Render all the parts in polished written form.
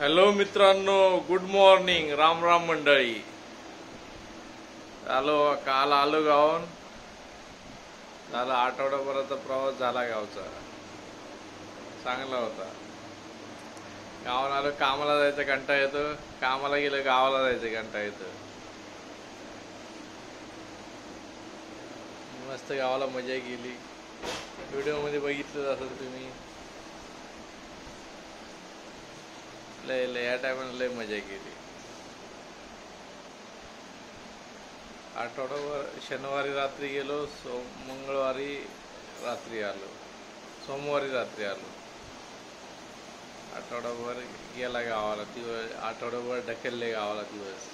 Hello मित्रांनो, good morning. Ram Ram मंडळी. काल आलो गावाहून. झाला आठवड्याभराचा प्रवास झाला गावचा. चांगला होता. गावाला आलो, कामाला जायचं कंटाळा येतो. कामाला गेलं गावाला जायचं कंटाळा येतो. मस्त गावाला मजा गेली. व्हिडिओमध्ये बघितलं असेल तुम्ही. लय या टायमाला लय मजा केली. आठवडाभर शनिवारी रात्री गेलो, मंगळवारी रात्री आलो, सोमवारी रात्री आलो. आठवडाभर गेला गावाला दिवस. आठवडाभर ढकलले गावाला दिवस.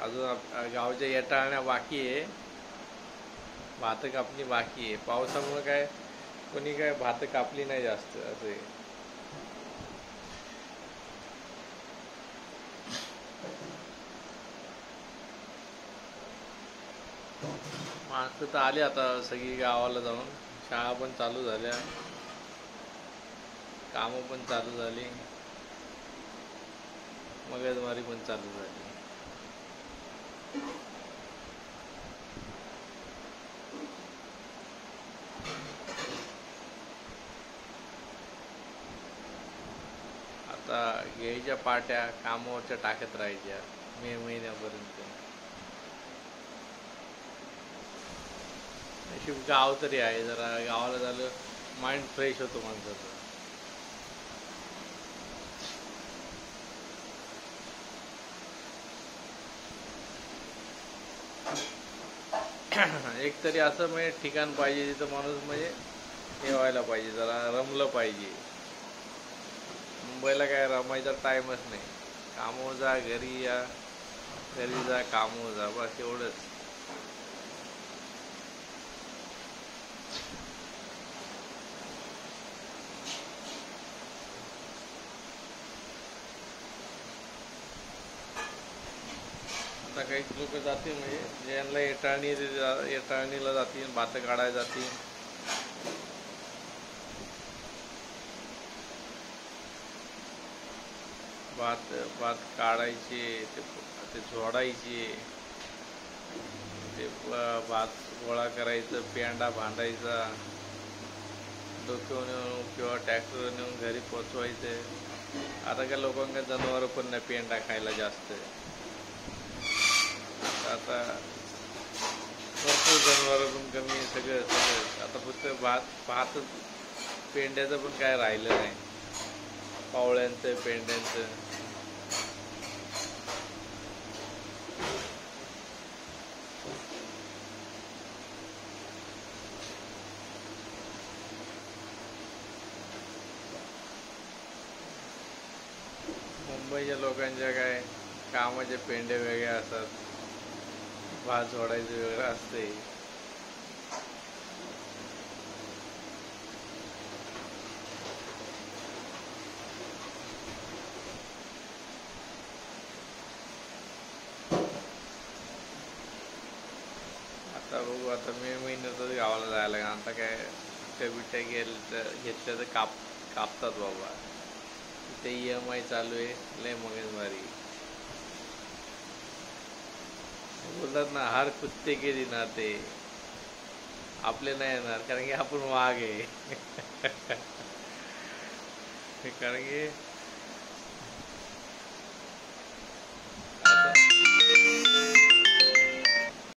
अजून गावच्या येटाळण्या बाकी आहे. भात कापणी बाकी आहे. पावसामुळे काय कोणी काय भात कापली नाही जास्त असे. माणसं तर आली आता सगळी गावाला जाऊन. शाळा पण चालू झाल्या, कामं पण चालू झाली, मगजमारी पण चालू झाली. आता घ्यायच्या पाट्या कामावरच्या टाकत राहायच्या मे महिन्यापर्यंत. नशीब गाव तरी आहे. जरा गावाला झालं माइंड फ्रेश होतो माणसाचं. एक तरी असं म्हणजे ठिकाण पाहिजे जिथं माणूस म्हणजे हे व्हायला पाहिजे, जरा रमलं पाहिजे. मुंबईला काय रमायचा टाईमच नाही. कामावर जा, घरी या, घरी जा, कामावर जा, बस एवढंच. आता काही लोक जातील म्हणजे ज्यांना येटाळणीला जातील, भात काढायला जातील. भात काढायचे, ते झोडायचे, ते भात गोळा करायचं, पेंडा बांधायचा, डोक्यावर नेऊन किंवा ट्रॅक्टरवर नेऊन घरी पोचवायचे. आता काय लोकांना जनावरं पण नाही पेंडा खायला जास्त. आता भरपूर जनावरं पण कमी, सगळं आता फक्त भात पेंड्याचं पण काय राहिलं नाही. पावळ्यांचं, पेंड्यांचं. मुंबईच्या लोकांच्या काय कामाचे पेंडे वेगळे असतात, भात झोडायचं वेगळं असते. आता बघू, आता मे महिन्यातच गावाला जायला. आता काय बिट्ट्या घेतल्या तर कापतात बाबा. ते EMI चालू आहे, लय मगजमारी. बोलतात ना, हर कुत्ते के दिन आते. आपले नाही येणार, कारण की आपण वाघ आहे. कारण की